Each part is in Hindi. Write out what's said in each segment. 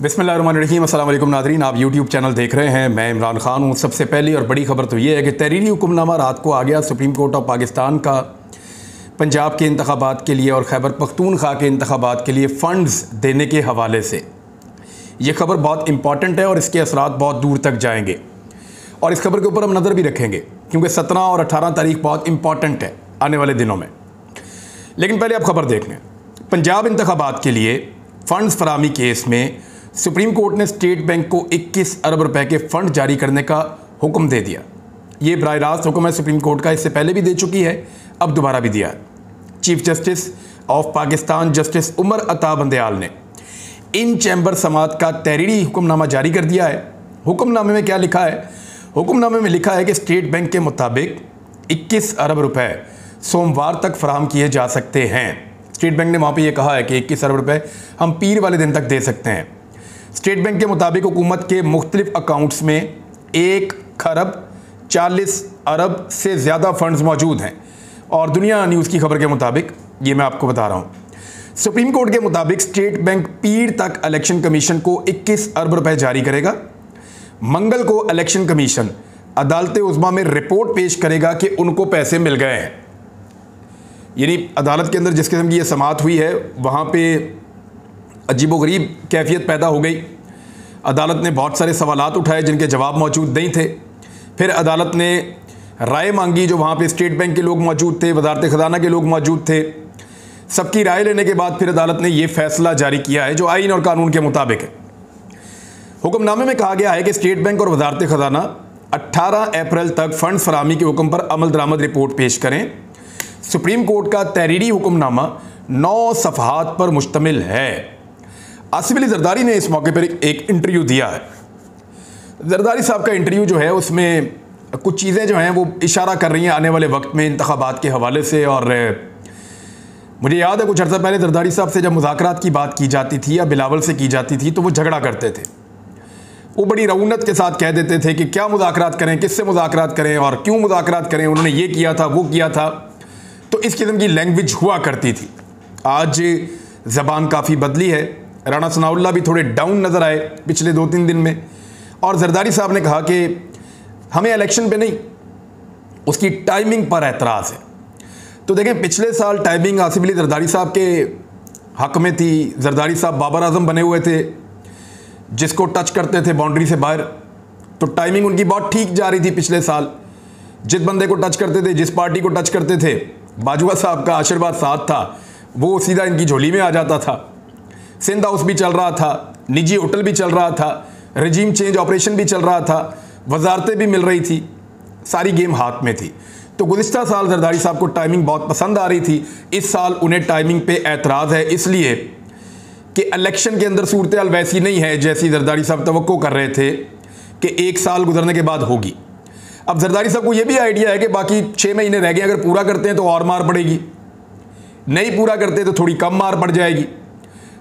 बिस्मिल्लाहिर्रहमानिर्रहीम। अस्सलाम वालेकुम नाज़रीन, आप यूट्यूब चैनल देख रहे हैं। मैं इमरान खान हूँ। सबसे पहली और बड़ी खबर तो ये है कि तहरीरी हुक्मनामा रात को आ गया सुप्रीम कोर्ट ऑफ पाकिस्तान का पंजाब के इंतखाबात के लिए और खैबर पख्तूनख्वा के इंतखाबात के लिए फ़ंड्स देने के हवाले से। ये खबर बहुत इंपॉर्टेंट है और इसके असरात बहुत दूर तक जाएंगे और इस खबर के ऊपर हम नज़र भी रखेंगे क्योंकि 17 और 18 तारीख बहुत इंपॉर्टेंट है आने वाले दिनों में। लेकिन पहले आप खबर देख लें। पंजाब इंतखाबात के लिए फ़ंड्स फराहमी केस में सुप्रीम कोर्ट ने स्टेट बैंक को 21 अरब रुपए के फ़ंड जारी करने का हुक्म दे दिया। ये बराह रास्त हुक्म है सुप्रीम कोर्ट का, इससे पहले भी दे चुकी है, अब दोबारा भी दिया है। Chief justice of Pakistan justice Umar Ata Bandial ने इन चैम्बर समात का तहरीरी हुक्मनामा जारी कर दिया है। हुक्मनामे में क्या लिखा है? हुक्मनामे में लिखा है कि स्टेट बैंक के मुताबिक 21 अरब रुपए सोमवार तक फराहम किए जा सकते हैं। स्टेट बैंक ने वहाँ पे ये कहा है कि 21 अरब रुपए हम पीर वाले दिन तक दे सकते हैं। स्टेट बैंक के मुताबिक हुकूमत के मुख्तलिफ अकाउंट्स में 1 खरब 40 अरब से ज़्यादा फंड्स मौजूद हैं और दुनिया न्यूज़ की खबर के मुताबिक ये मैं आपको बता रहा हूँ। सुप्रीम कोर्ट के मुताबिक स्टेट बैंक पीर तक इलेक्शन कमीशन को 21 अरब रुपए जारी करेगा। मंगल को इलेक्शन कमीशन अदालत उज़्मा में रिपोर्ट पेश करेगा कि उनको पैसे मिल गए हैं। यानी अदालत के अंदर जिस किस्म की ये समात हुई है वहाँ पे अजीबोगरीब कैफियत पैदा हो गई। अदालत ने बहुत सारे सवालात उठाए जिनके जवाब मौजूद नहीं थे। फिर अदालत ने राय मांगी, जो वहाँ पे स्टेट बैंक के लोग मौजूद थे, वजारत ख़जाना के लोग मौजूद थे। सबकी राय लेने के बाद फिर अदालत ने ये फैसला जारी किया है जो आईन और कानून के मुताबिक है। हुक्मनामे में कहा गया है कि स्टेट बैंक और वजारत ख़जाना 18 अप्रैल तक फ़ंड फराहमी के हुक्म पर अमल दरामद रिपोर्ट पेश करें। सुप्रीम कोर्ट का तहरीरी हुक्मनामा 9 सफ़हात पर मुश्तमिल है। आसिफ अली जरदारी ने इस मौके पर एक इंटरव्यू दिया है। जरदारी साहब का इंटरव्यू जो है उसमें कुछ चीज़ें जो हैं वो इशारा कर रही हैं आने वाले वक्त में इंतखाबात के हवाले से। और मुझे याद है कुछ अर्सा पहले जरदारी साहब से जब मुज़ाकरात की बात की जाती थी या बिलावल से की जाती थी तो वो झगड़ा करते थे। वो बड़ी रऊनत के साथ कह देते थे कि क्या मुज़ाकरात करें, किससे मुज़ाकरात करें और क्यों मुज़ाकरात करें, उन्होंने ये किया था, वो किया था। तो इस किस्म की लैंग्वेज हुआ करती थी। आज ज़बान काफ़ी बदली है। राना सनाउल्लाह भी थोड़े डाउन नज़र आए पिछले 2-3 दिन में और जरदारी साहब ने कहा कि हमें इलेक्शन पे नहीं, उसकी टाइमिंग पर एतराज़ है। तो देखें, पिछले साल टाइमिंग आसिफ अली जरदारी साहब के हक़ में थी। जरदारी साहब बाबर आज़म बने हुए थे, जिसको टच करते थे बाउंड्री से बाहर, तो टाइमिंग उनकी बहुत ठीक जा रही थी। पिछले साल जिस बंदे को टच करते थे, जिस पार्टी को टच करते थे, बाजुआ साहब का आशीर्वाद साथ था, वो सीधा इनकी झोली में आ जाता था। सिंध हाउस भी चल रहा था, निजी होटल भी चल रहा था, रजीम चेंज ऑपरेशन भी चल रहा था, वजारतें भी मिल रही थी, सारी गेम हाथ में थी। तो गुज़िश्ता साल जरदारी साहब को टाइमिंग बहुत पसंद आ रही थी। इस साल उन्हें टाइमिंग पे एतराज़ है, इसलिए कि इलेक्शन के अंदर सूरत हाल वैसी नहीं है जैसी जरदारी साहब तवक्को कर रहे थे कि 1 साल गुजरने के बाद होगी। अब जरदारी साहब को यह भी आइडिया है कि बाकी 6 महीने रह गए, अगर पूरा करते हैं तो और मार पड़ेगी, नहीं पूरा करते तो थोड़ी कम मार पड़ जाएगी,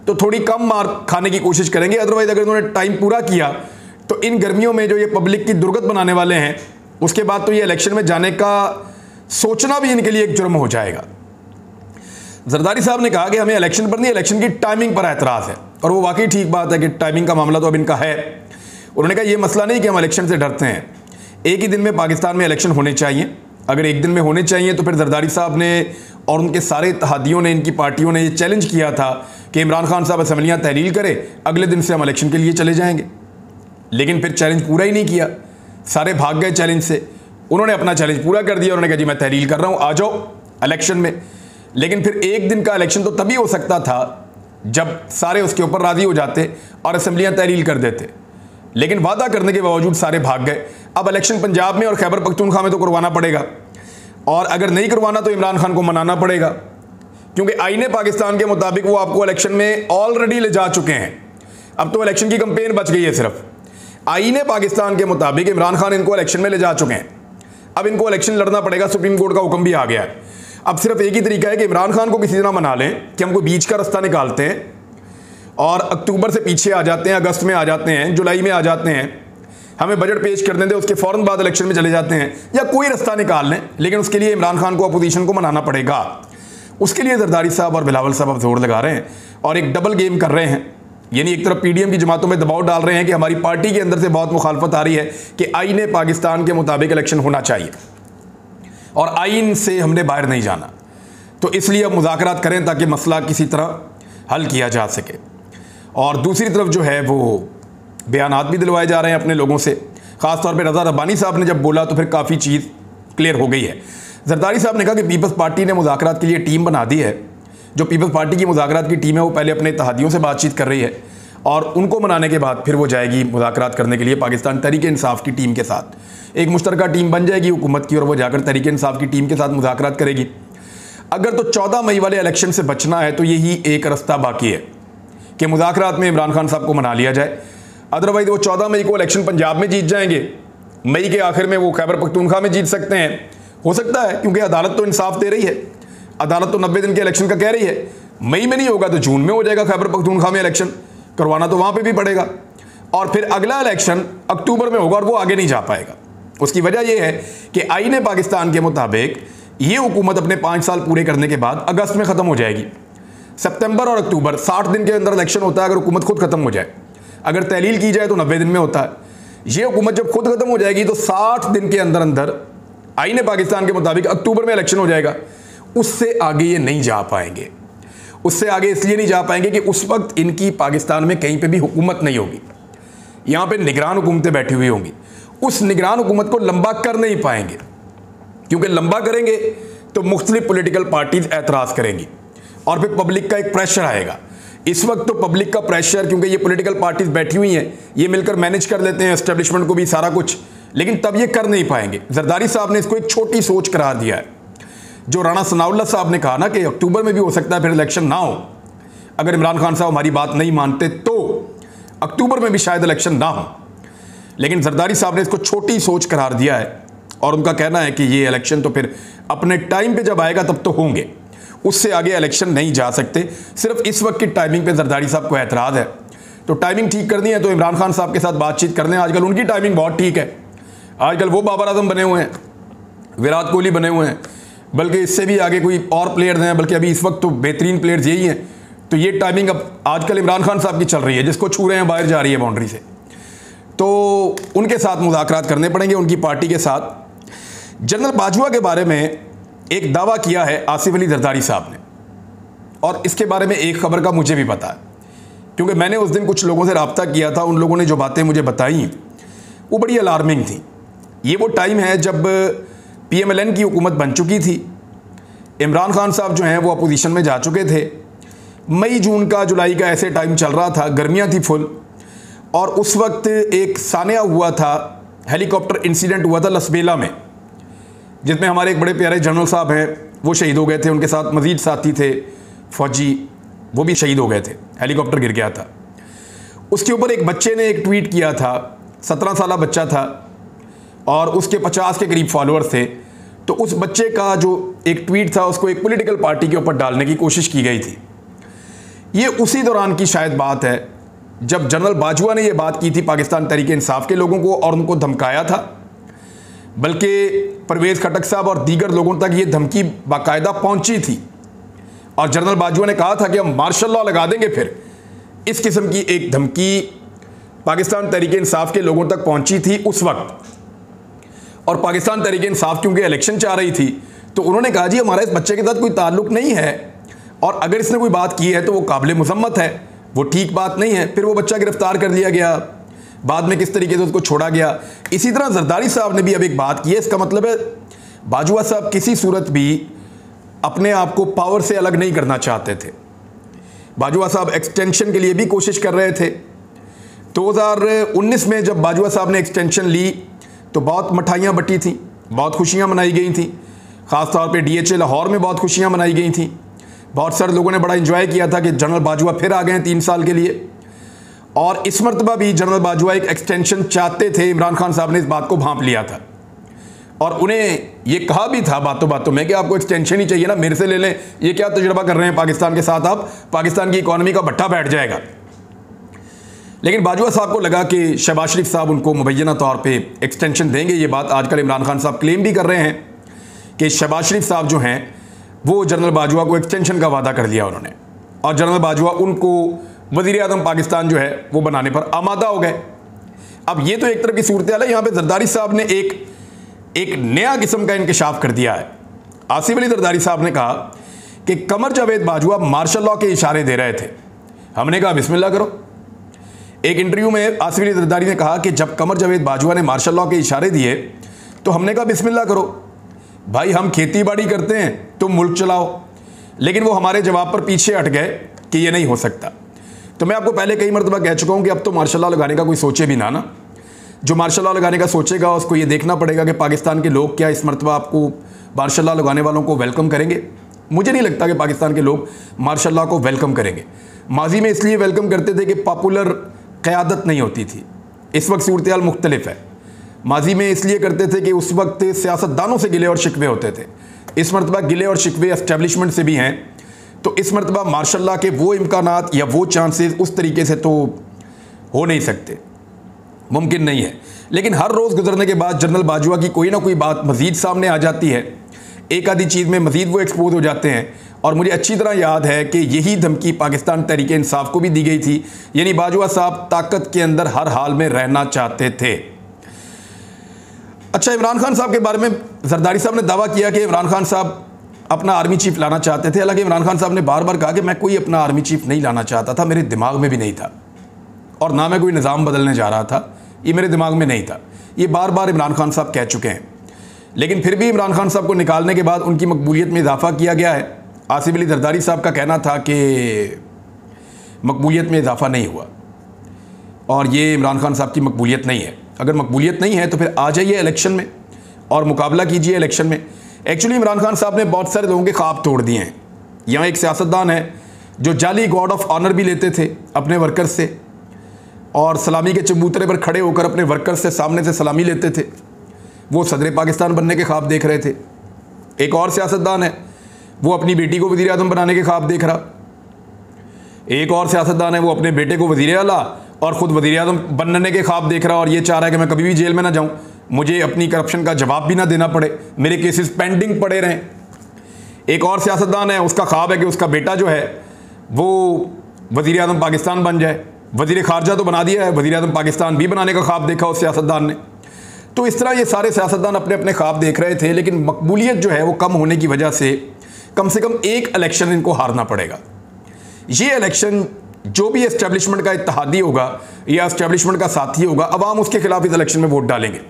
तो थोड़ी कम मार खाने की कोशिश करेंगे। अदरवाइज अगर उन्होंने टाइम पूरा किया तो इन गर्मियों में जो ये पब्लिक की दुर्गत बनाने वाले हैं, उसके बाद तो ये इलेक्शन में जाने का सोचना भी इनके लिए एक जुर्म हो जाएगा। जरदारी साहब ने कहा कि हमें इलेक्शन पर नहीं, इलेक्शन की टाइमिंग पर एतराज़ है और वो वाकई ठीक बात है कि टाइमिंग का मामला तो अब इनका है। उन्होंने कहा यह मसला नहीं कि हम इलेक्शन से डरते हैं, एक ही दिन में पाकिस्तान में इलेक्शन होने चाहिए। अगर एक दिन में होने चाहिए तो फिर जरदारी साहब ने और उनके सारे इत्तेहादियों ने, इनकी पार्टियों ने ये चैलेंज किया था कि इमरान खान साहब असम्बलियाँ तहलील करें, अगले दिन से हम इलेक्शन के लिए चले जाएंगे। लेकिन फिर चैलेंज पूरा ही नहीं किया, सारे भाग गए चैलेंज से। उन्होंने अपना चैलेंज पूरा कर दिया, उन्होंने कहा जी मैं तहलील कर रहा हूँ, आ जाओ इलेक्शन में। लेकिन फिर एक दिन का इलेक्शन तो तभी हो सकता था जब सारे उसके ऊपर राज़ी हो जाते और असम्बलियाँ तहलील कर देते। लेकिन वादा करने के बावजूद सारे भाग गए। अब इलेक्शन पंजाब में और खैबर पख्तूनख्वा में तो करवाना पड़ेगा और अगर नहीं करवाना तो इमरान खान को मनाना पड़ेगा, क्योंकि आईने पाकिस्तान के मुताबिक वो आपको इलेक्शन में ऑलरेडी ले जा चुके हैं। अब तो इलेक्शन की कंपेन बच गई है सिर्फ। आईने पाकिस्तान के मुताबिक इमरान खान इनको इलेक्शन में ले जा चुके हैं। अब इनको इलेक्शन लड़ना पड़ेगा, सुप्रीम कोर्ट का हुक्म भी आ गया है। अब सिर्फ एक ही तरीका है कि इमरान खान को किसी तरह मना लें कि हमको बीच का रास्ता निकालते हैं और अक्टूबर से पीछे आ जाते हैं, अगस्त में आ जाते हैं, जुलाई में आ जाते हैं, हमें बजट पेश कर देते, उसके फ़ौरन बाद इलेक्शन में चले जाते हैं, या कोई रास्ता निकाल लें। लेकिन उसके लिए इमरान खान को अपोजिशन को मनाना पड़ेगा। उसके लिए जरदारी साहब और बिलावल साहब अब जोर लगा रहे हैं और एक डबल गेम कर रहे हैं यानी एक तरफ पीडीएम की जमातों में दबाव डाल रहे हैं कि हमारी पार्टी के अंदर से बहुत मुखालफत आ रही है कि आईन पाकिस्तान के मुताबिक इलेक्शन होना चाहिए और आईन से हमने बाहर नहीं जाना, तो इसलिए अब मुज़ाकरात करें ताकि मसला किसी तरह हल किया जा सके। और दूसरी तरफ जो है वो बयानात भी दिलवाए जा रहे हैं अपने लोगों से। ख़ासतौर पर रज़ा रब्बानी साहब ने जब बोला तो फिर काफ़ी चीज़ क्लियर हो गई है। जरदारी साहब ने कहा कि पीपल्स पार्टी ने मुज़ाकरात के लिए टीम बना दी है। जो पीपल्स पार्टी की मुज़ाकरात की टीम है वो पहले अपने इत्तेहादियों से बातचीत कर रही है और उनको मनाने के बाद फिर वो जाएगी मुज़ाकरात करने के लिए पाकिस्तान तहरीक इंसाफ की टीम के साथ। एक मुश्तरका टीम बन जाएगी हुकूमत की और वो जाकर तहरीक इंसाफ की टीम के साथ मुज़ाकरात करेगी। अगर तो 14 मई वाले इलेक्शन से बचना है तो यही एक रास्ता बाकी है कि मुज़ाकरात में इमरान खान साहब को मना लिया जाए। अदरवाइज़ वो 14 मई को इलेक्शन पंजाब में जीत जाएंगे, मई के आखिर में वो खैबर पख्तूनख्वा में जीत सकते हैं, हो सकता है, क्योंकि अदालत तो इंसाफ दे रही है। अदालत तो 90 दिन के इलेक्शन का कह रही है। मई में नहीं होगा तो जून में हो जाएगा खैबर पख्तूनख्वा में इलेक्शन, करवाना तो वहाँ पे भी पड़ेगा। और फिर अगला इलेक्शन अक्टूबर में होगा और वो आगे नहीं जा पाएगा। उसकी वजह यह है कि आईन पाकिस्तान के मुताबिक ये हुकूमत अपने 5 साल पूरे करने के बाद अगस्त में ख़त्म हो जाएगी। सितंबर और अक्टूबर 60 दिन के अंदर इलेक्शन होता है अगर हुकूमत खुद ख़त्म हो जाए। अगर तहलील की जाए तो 90 दिन में होता है। ये हुकूमत जब खुद ख़त्म हो जाएगी तो 60 दिन के अंदर अंदर आईन पाकिस्तान के मुताबिक अक्टूबर में इलेक्शन हो जाएगा। उससे आगे ये नहीं जा पाएंगे। उससे आगे इसलिए नहीं जा पाएंगे कि उस वक्त इनकी पाकिस्तान में कहीं पे भी हुकूमत नहीं होगी। यहाँ पे निगरान हुकूमतें बैठी हुई होंगी। उस निगरान हुकूमत को लंबा कर नहीं पाएंगे, क्योंकि लंबा करेंगे तो मुख्तलिफ पॉलिटिकल पार्टीज एतराज़ करेंगी और फिर पब्लिक का एक प्रेशर आएगा। इस वक्त तो पब्लिक का प्रेशर, क्योंकि ये पॉलिटिकल पार्टीज बैठी हुई हैं, ये मिलकर मैनेज कर लेते हैं एस्टेब्लिशमेंट को भी सारा कुछ, लेकिन तब ये कर नहीं पाएंगे। जरदारी साहब ने इसको एक छोटी सोच करार दिया है। जो राणा सनाउल्लाह साहब ने कहा ना कि अक्टूबर में भी हो सकता है फिर इलेक्शन ना हो, अगर इमरान खान साहब हमारी बात नहीं मानते तो अक्टूबर में भी शायद इलेक्शन ना हो, लेकिन जरदारी साहब ने इसको छोटी सोच करार दिया है और उनका कहना है कि ये इलेक्शन तो फिर अपने टाइम पे जब आएगा तब तो होंगे, उससे आगे इलेक्शन नहीं जा सकते। सिर्फ इस वक्त की टाइमिंग पे जरदारी साहब को एतराज़ है। तो टाइमिंग ठीक करनी है तो इमरान खान साहब के साथ बातचीत कर लें। आजकल उनकी टाइमिंग बहुत ठीक है। आजकल वो बाबर आजम बने हुए हैं, विराट कोहली बने हुए हैं, बल्कि इससे भी आगे कोई और प्लेयर्स हैं, बल्कि अभी इस वक्त तो बेहतरीन प्लेयर्स यही हैं। तो ये टाइमिंग अब आजकल इमरान खान साहब की चल रही है, जिसको छू रहे हैं बाहर जा रही है बाउंड्री से। तो उनके साथ मुज़ाकरात करने पड़ेंगे, उनकी पार्टी के साथ। जनरल बाजवा के बारे में एक दावा किया है आसिफ अली जरदारी साहब ने, और इसके बारे में एक खबर का मुझे भी पता है, क्योंकि मैंने उस दिन कुछ लोगों से रब्ता किया था। उन लोगों ने जो बातें मुझे बताई वो बड़ी अलार्मिंग थी। ये वो टाइम है जब PMLN की हुकूमत बन चुकी थी। इमरान खान साहब जो हैं वो अपोजिशन में जा चुके थे। मई जून का जुलाई का ऐसे टाइम चल रहा था, गर्मियाँ थी फुल, और उस वक्त एक सानिया हुआ था, हेलीकॉप्टर इंसिडेंट हुआ था लसबेला में, जिसमें हमारे एक बड़े प्यारे जनरल साहब हैं वो शहीद हो गए थे। उनके साथ मज़ीद साथी थे फौजी, वो भी शहीद हो गए थे, हेलीकॉप्टर गिर गया था। उसके ऊपर एक बच्चे ने एक ट्वीट किया था, 17 साल बच्चा था और उसके 50 के करीब फॉलोअर्स थे। तो उस बच्चे का जो एक ट्वीट था उसको एक पॉलिटिकल पार्टी के ऊपर डालने की कोशिश की गई थी। ये उसी दौरान की शायद बात है जब जनरल बाजवा ने ये बात की थी पाकिस्तान तहरीक इंसाफ के लोगों को और उनको धमकाया था। बल्कि परवेज़ खटक साहब और दीगर लोगों तक ये धमकी बाकायदा पहुंची थी और जनरल बाजवा ने कहा था कि हम मार्शल लॉ लगा देंगे। फिर इस किस्म की एक धमकी पाकिस्तान तहरीक इंसाफ के लोगों तक पहुंची थी उस वक्त। और पाकिस्तान तहरीक इंसाफ क्योंकि इलेक्शन चाह रही थी तो उन्होंने कहा जी हमारा इस बच्चे के साथ कोई ताल्लुक नहीं है और अगर इसने कोई बात की है तो वो काबिल मुज़म्मत है, वो ठीक बात नहीं है। फिर वो बच्चा गिरफ्तार कर लिया गया, बाद में किस तरीके से उसको छोड़ा गया। इसी तरह जरदारी साहब ने भी अब एक बात की है। इसका मतलब है बाजवा साहब किसी सूरत भी अपने आप को पावर से अलग नहीं करना चाहते थे। बाजवा साहब एक्सटेंशन के लिए भी कोशिश कर रहे थे। 2019 में जब बाजवा साहब ने एक्सटेंशन ली तो बहुत मिठाइयाँ बटी थी, बहुत खुशियाँ मनाई गई थी। ख़ासतौर पे DHA लाहौर में बहुत खुशियाँ मनाई गई थी। बहुत सारे लोगों ने बड़ा एंजॉय किया था कि जनरल बाजवा फिर आ गए हैं 3 साल के लिए। और इस मरतबा भी जनरल बाजवा एक एक्सटेंशन चाहते थे। इमरान खान साहब ने इस बात को भांप लिया था और उन्हें ये कहा भी था बातों बातों में कि आपको एक्सटेंशन ही चाहिए ना, मेरे से ले लें, ये क्या तजुर्बा कर रहे हैं पाकिस्तान के साथ, आप पाकिस्तान की इकॉनमी का भट्ठा बैठ जाएगा। लेकिन बाजवा साहब को लगा कि शहबाज शरीफ साहब उनको मुबैना तौर पे एक्सटेंशन देंगे। ये बात आजकल इमरान खान साहब क्लेम भी कर रहे हैं कि शहबाज शरीफ साहब जो हैं वो जनरल बाजवा को एक्सटेंशन का वादा कर दिया उन्होंने, और जनरल बाजवा उनको वज़ीर आज़म पाकिस्तान जो है वो बनाने पर आमादा हो गए। अब ये तो एक तरह की सूरत हाल है। यहाँ पे जरदारी साहब ने एक नया किस्म का इंकशाफ कर दिया है। आसिफ अली जरदारी साहब ने कहा कि कमर जावेद बाजवा मार्शल लॉ के इशारे दे रहे थे। हमने कहा बिस्मिल्लाह करो। एक इंटरव्यू में आसिफ अली जरदारी ने कहा कि जब कमर जावेद बाजवा ने मार्शल लॉ के इशारे दिए तो हमने कहा बिस्मिल्लाह करो भाई, हम खेती बाड़ी करते हैं, तुम मुल्क चलाओ। लेकिन वो हमारे जवाब पर पीछे हट गए कि ये नहीं हो सकता। तो मैं आपको पहले कई मरतबा कह चुका हूँ कि अब तो मार्शल लॉ लगाने का कोई सोचे भी ना। जो मार्शल लॉ लगाने का सोचेगा उसको ये देखना पड़ेगा कि पाकिस्तान के लोग क्या इस मरतबा आपको मार्शल लॉ लगाने वालों को वेलकम करेंगे। मुझे नहीं लगता कि पाकिस्तान के लोग मार्शल लॉ को वेलकम करेंगे। माजी में इसलिए वेलकम करते थे कि पॉपुलर क़यादत नहीं होती थी। इस वक्त सूरत हाल मुख्तलिफ है। माजी में इसलिए करते थे कि उस वक्त सियासतदानों से गिले और शिकवे होते थे। इस मरतबा गिले और शिकवे एस्टेब्लिशमेंट से भी हैं। तो इस मरतबा मार्शल लॉ के वो इम्कानात या वो चांसेस उस तरीके से तो हो नहीं सकते, मुमकिन नहीं है। लेकिन हर रोज़ गुजरने के बाद जनरल बाजवा की कोई ना कोई बात मज़ीद सामने आ जाती है। एक आधी चीज़ में मज़ीद वो एक्सपोज हो जाते हैं। और मुझे अच्छी तरह याद है कि यही धमकी पाकिस्तान तहरीक इंसाफ को भी दी गई थी। यानी बाजवा साहब ताकत के अंदर हर हाल में रहना चाहते थे। अच्छा, इमरान खान साहब के बारे में जरदारी साहब ने दावा किया कि इमरान खान साहब अपना आर्मी चीफ लाना चाहते थे। हालांकि इमरान खान साहब ने बार बार कहा कि मैं कोई अपना आर्मी चीफ नहीं लाना चाहता था, मेरे दिमाग में भी नहीं था, और ना मैं कोई निज़ाम बदलने जा रहा था, ये मेरे दिमाग में नहीं था। ये बार बार इमरान खान साहब कह चुके हैं। लेकिन फिर भी इमरान खान साहब को निकालने के बाद उनकी मकबूलियत में इजाफा किया गया है। आसिफ अली जरदारी साहब का कहना था कि मकबूलियत में इजाफा नहीं हुआ और ये इमरान खान साहब की मकबूलियत नहीं है। अगर मकबूलियत नहीं है तो फिर आ जाइए इलेक्शन में और मुकाबला कीजिए इलेक्शन में। एक्चुअली इमरान खान साहब ने बहुत सारे लोगों के ख्वाब तोड़ दिए हैं। यहाँ एक सियासतदान है जो जाली गॉड ऑफ ऑनर भी लेते थे अपने वर्कर्स से, और सलामी के चबूतरे पर खड़े होकर अपने वर्कर्स से सामने से सलामी लेते थे। वो सदर पाकिस्तान बनने के ख्वाब देख रहे थे। एक और सियासतदान है, वो अपनी बेटी को वज़ीर आज़म बनाने के ख्वाब देख रहा। एक और सियासतदान है, वो अपने बेटे को वज़ीर आला और ख़ुद वज़ीर आज़म बनने के ख्वाब देख रहा और ये चाह रहा है कि मैं कभी भी जेल में ना जाऊँ, मुझे अपनी करप्शन का जवाब भी ना देना पड़े, मेरे केसेस पेंडिंग पड़े रहें। एक और सियासतदान है, उसका ख्वाब है कि उसका बेटा जो है वो वज़ीर आज़म पाकिस्तान बन जाए। वज़ीर ख़ारजा तो बना दिया है, वज़ीर आज़म पाकिस्तान भी बनाने का ख्वाब देखा उस सियासतदान ने। तो इस तरह ये सारे सियासतदान अपने अपने ख्वाब देख रहे थे। लेकिन मकबूलियत जो है वो कम होने की वजह से कम एक इलेक्शन इनको हारना पड़ेगा। ये इलेक्शन जो भी एस्टेब्लिशमेंट का इत्तेहादी होगा या एस्टेब्लिशमेंट का साथी होगा, अवाम उसके खिलाफ इस इलेक्शन में वोट डालेंगे।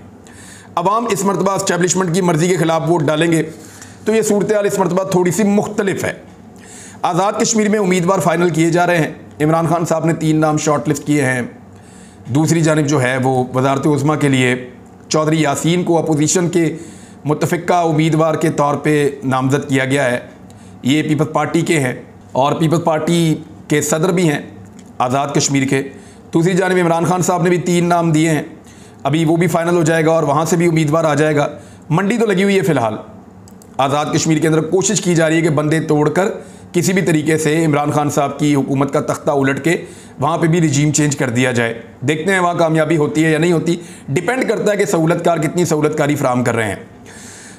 अवाम इस मरतबा एस्टेब्लिशमेंट की मर्ज़ी के खिलाफ वोट डालेंगे। तो ये सूरत हाल इस मरतबा थोड़ी सी मुख्तलिफ है। आज़ाद कश्मीर में उम्मीदवार फाइनल किए जा रहे हैं। इमरान खान साहब ने 3 नाम शॉर्ट लिस्ट किए हैं। दूसरी जानिब जो है वो वज़ारत उज़्मा के लिए चौधरी यासीन को अपोजिशन के मुतफ़िका उम्मीदवार के तौर पे नामज़द किया गया है। ये पीपल्स पार्टी के हैं और पीपल्स पार्टी के सदर भी हैं आज़ाद कश्मीर के। दूसरी जानिब इमरान खान साहब ने भी 3 नाम दिए हैं। अभी वो भी फाइनल हो जाएगा और वहाँ से भी उम्मीदवार आ जाएगा। मंडी तो लगी हुई है फ़िलहाल। आज़ाद कश्मीर के अंदर कोशिश की जा रही है कि बंदे तोड़कर किसी भी तरीके से इमरान खान साहब की हुकूमत का तख्ता उलट के वहाँ पे भी रिजीम चेंज कर दिया जाए। देखते हैं वहाँ कामयाबी होती है या नहीं होती। डिपेंड करता है कि सहूलतकार कितनी सहूलतकारी फराहम कर रहे हैं।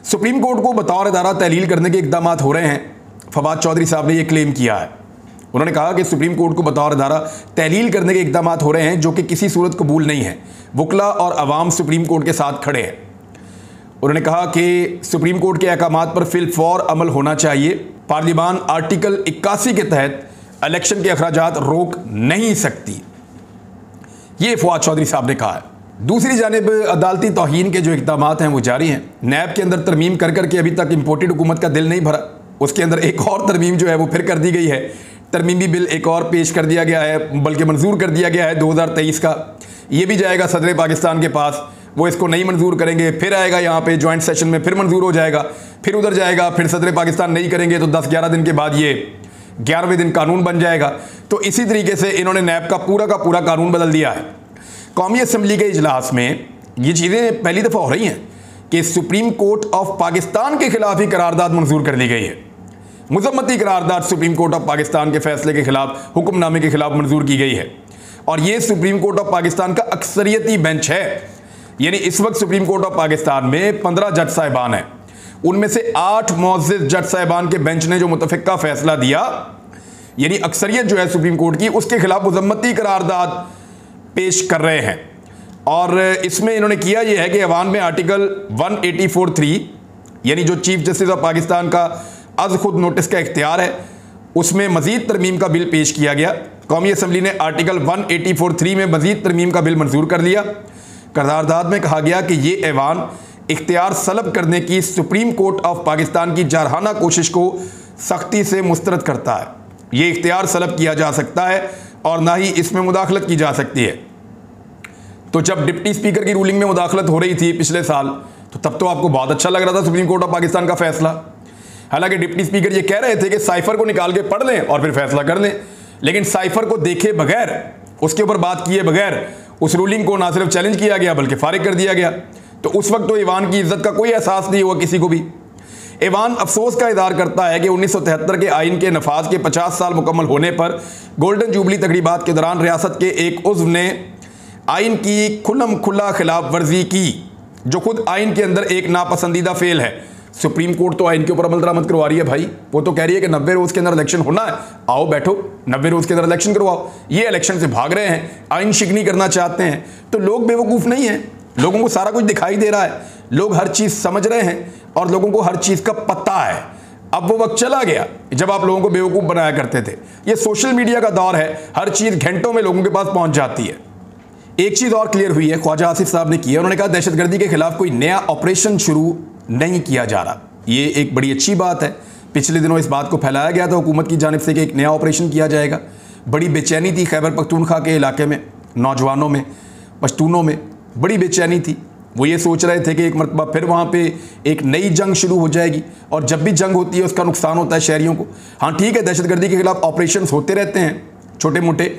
सुप्रीम कोर्ट को बतौर इदारा तहलील करने के इक़दाम हो रहे हैं। फवाद चौधरी साहब ने यह क्लेम किया है। उन्होंने कहा कि सुप्रीम कोर्ट को बतौर इदारा तहलील करने के इक़दाम हो रहे हैं जो कि किसी सूरत कबूल नहीं है। वकला और अवाम सुप्रीम कोर्ट के साथ खड़े हैं। उन्होंने कहा कि सुप्रीम कोर्ट के अहकामात पर फिलफौर अमल होना चाहिए। पार्लिमान आर्टिकल 81 के तहत इलेक्शन के अखराजात रोक नहीं सकती, ये फवाद चौधरी साहब ने कहा है। दूसरी जानिब अदालती तौहीन के जो इक़दाम हैं वो जारी हैं। नैब के अंदर तरमीम कर करके अभी तक इम्पोर्टेड हुकूमत का दिल नहीं भरा। उसके अंदर एक और तरमीम जो है वो फिर कर दी गई है। तरमीमी बिल एक और पेश कर दिया गया है, बल्कि मंजूर कर दिया गया है 2023 का। ये भी जाएगा सदर पाकिस्तान के पास, वो इसको नहीं मंजूर करेंगे, फिर आएगा यहाँ पे जॉइंट सेशन में, फिर मंजूर हो जाएगा, फिर उधर जाएगा, फिर सदर पाकिस्तान नहीं करेंगे तो 10-11 दिन के बाद ये 11वें दिन कानून बन जाएगा। तो इसी तरीके से इन्होंने नैब का पूरा कानून बदल दिया है। कौमी असम्बली के इजलास में ये चीज़ें पहली दफ़ा हो रही हैं कि सुप्रीम कोर्ट ऑफ पाकिस्तान के खिलाफ ही करारदाद मंजूर कर दी गई है। मुज़म्मती करारदाद सुप्रीम कोर्ट ऑफ पाकिस्तान के फैसले के खिलाफ, हुक्मनामे के खिलाफ मंजूर की गई है। और ये सुप्रीम कोर्ट ऑफ पाकिस्तान का अक्सरियती बेंच है। यानी इस वक्त सुप्रीम कोर्ट ऑफ पाकिस्तान में 15 जज साहिबान हैं। उनमें से 8 मुअज़्ज़िज़ जज साहिबान के बेंच ने जो मुतफ़िक़ा फ़ैसला दिया, यानी अक्सरियत जो है सुप्रीम कोर्ट की, उसके खिलाफ मजम्मती करारदाद पेश कर रहे हैं। और इसमें इन्होंने किया यह है कि ऐवान में आर्टिकल 184(3) यानी जो चीफ जस्टिस ऑफ पाकिस्तान का अज खुद नोटिस का इख्तियार है, उसमें मजीद तरमीम का बिल पेश किया गया। कौमी असम्बली ने आर्टिकल 184(3) में मजीद तरमीम का बिल मंजूर कर लिया। करारदाद में कहा गया कि ये ऐवान इख्तियार सलब करने की सुप्रीम कोर्ट ऑफ पाकिस्तान की जारहाना कोशिश को सख्ती से मुस्तरद करता है। ये इख्तियार सलब किया जा सकता है और ना ही इसमें मुदाखलत की जा सकती है। तो जब डिप्टी स्पीकर की रूलिंग में मुदाखलत हो रही थी पिछले साल, तो तब तो आपको बहुत अच्छा लग रहा था सुप्रीम कोर्ट ऑफ पाकिस्तान का फैसला। हालांकि डिप्टी स्पीकर ये कह रहे थे कि साइफर को निकाल के पढ़ लें और फिर फैसला कर लें, लेकिन साइफर को देखे बगैर, उसके ऊपर बात किए बगैर उस रूलिंग को ना सिर्फ चैलेंज किया गया बल्कि फारिग कर दिया गया। तो उस वक्त तो ईवान की इज्जत का कोई एहसास नहीं हुआ किसी को भी। ईवान अफसोस का इज़हार करता है कि 1973 के आइन के नफाज के 50 साल मुकम्मल होने पर गोल्डन जुबली तकरीबात के दौरान रियासत के एक उज़्व ने आइन की खुल्लम खुल्ला खिलाफ वर्जी की, जो खुद आइन के अंदर एक नापसंदीदा फेल है। सुप्रीम कोर्ट तो आइन के ऊपर अमल दरामद करवा रही है भाई। वो तो कह रही है कि 90 रोज़ के अंदर इलेक्शन होना है, आओ बैठो 90 रोज़ के अंदर इलेक्शन करवाओ। ये इलेक्शन से भाग रहे हैं, आइन शिकनी करना चाहते हैं। तो लोग बेवकूफ़ नहीं हैं, लोगों को सारा कुछ दिखाई दे रहा है, लोग हर चीज़ समझ रहे हैं और लोगों को हर चीज़ का पता है। अब वो वक्त चला गया जब आप लोगों को बेवकूफ़ बनाया करते थे। ये सोशल मीडिया का दौर है, हर चीज़ घंटों में लोगों के पास पहुंच जाती है। एक चीज़ और क्लियर हुई है, ख्वाजा आसिफ साहब ने किया, उन्होंने कहा दहशतगर्दी के खिलाफ कोई नया ऑपरेशन शुरू नहीं किया जा रहा। ये एक बड़ी अच्छी बात है। पिछले दिनों इस बात को फैलाया गया था हुकूमत की जानिब से कि एक नया ऑपरेशन किया जाएगा। बड़ी बेचैनी थी खैबर पख्तूनख्वा के इलाके में, नौजवानों में, पश्तूनों में बड़ी बेचैनी थी। वो ये सोच रहे थे कि एक मरतबा फिर वहाँ पे एक नई जंग शुरू हो जाएगी, और जब भी जंग होती है उसका नुकसान होता है शहरियों को। हाँ ठीक है, दहशतगर्दी के खिलाफ ऑपरेशंस होते रहते हैं छोटे मोटे,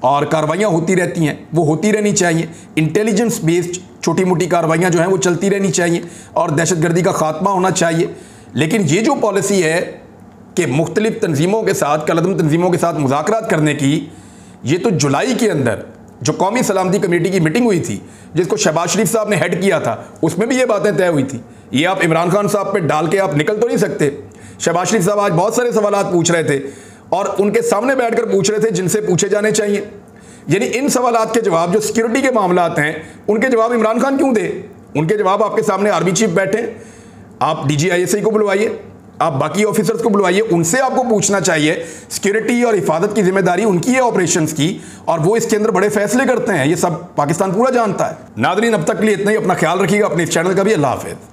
और कार्रवाइयाँ होती रहती हैं, वो होती रहनी चाहिए। इंटेलिजेंस बेस्ड छोटी मोटी कार्रवाइयाँ जो हैं वो चलती रहनी चाहिए और दहशतगर्दी का खात्मा होना चाहिए। लेकिन ये जो पॉलिसी है कि मुख्तलिफ तंजीमों के साथ, कलदम तंजीमों के साथ मुज़ाकरात करने की, ये तो जुलाई के अंदर जो कौमी सलामती कमेटी की मीटिंग हुई थी, जिसको शहबाज शरीफ साहब ने हेड किया था, उसमें भी ये बातें तय हुई थी। ये आप इमरान खान साहब पे डाल के आप निकल तो नहीं सकते। शहबाज शरीफ साहब आज बहुत सारे सवाल पूछ रहे थे और उनके सामने बैठकर पूछ रहे थे जिनसे पूछे जाने चाहिए। यानी इन सवालात के जवाब जो सिक्योरिटी के मामलात हैं, उनके जवाब इमरान खान क्यों दे? उनके जवाब आपके सामने आर्मी चीफ बैठे, आप DGISI को बुलवाइए, आप बाकी ऑफिसर्स को बुलवाइए, उनसे आपको पूछना चाहिए। सिक्योरिटी और हिफाजत की जिम्मेदारी उनकी है ऑपरेशंस की, और वो इसके अंदर बड़े फैसले करते हैं। ये सब पाकिस्तान पूरा जानता है। नाज़रीन, अब तक के लिए इतना ही। अपना ख्याल रखिएगा, अपने इस चैनल का भी। अल्लाह हाफ़िज़।